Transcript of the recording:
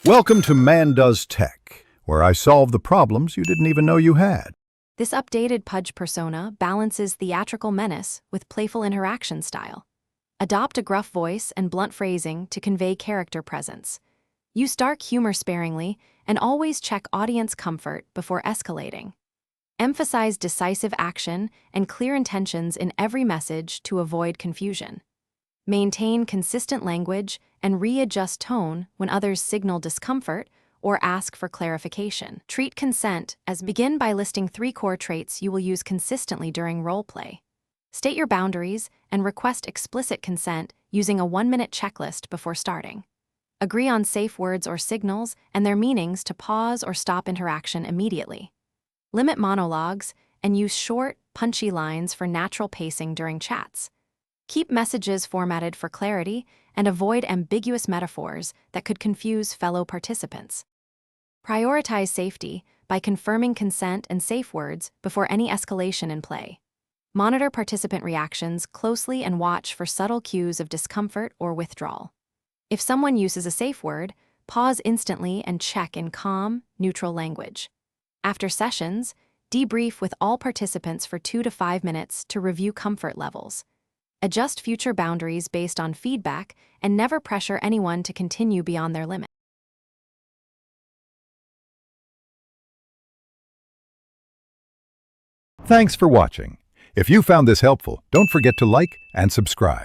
Welcome to Man Does Tech, where I solve the problems you didn't even know you had. This updated Pudge persona balances theatrical menace with playful interaction style. Adopt a gruff voice and blunt phrasing to convey character presence. Use dark humor sparingly and always check audience comfort before escalating. Emphasize decisive action and clear intentions in every message to avoid confusion. Maintain consistent language and readjust tone when others signal discomfort or ask for clarification. Treat consent as begin by listing 3 core traits you will use consistently during roleplay. State your boundaries and request explicit consent using a 1-minute checklist before starting. Agree on safe words or signals and their meanings to pause or stop interaction immediately. Limit monologues and use short, punchy lines for natural pacing during chats. Keep messages formatted for clarity and avoid ambiguous metaphors that could confuse fellow participants. Prioritize safety by confirming consent and safe words before any escalation in play. Monitor participant reactions closely and watch for subtle cues of discomfort or withdrawal. If someone uses a safe word, pause instantly and check in calm, neutral language. After sessions, debrief with all participants for 2 to 5 minutes to review comfort levels. Adjust future boundaries based on feedback and never pressure anyone to continue beyond their limit. Thanks for watching. If you found this helpful, don't forget to like and subscribe.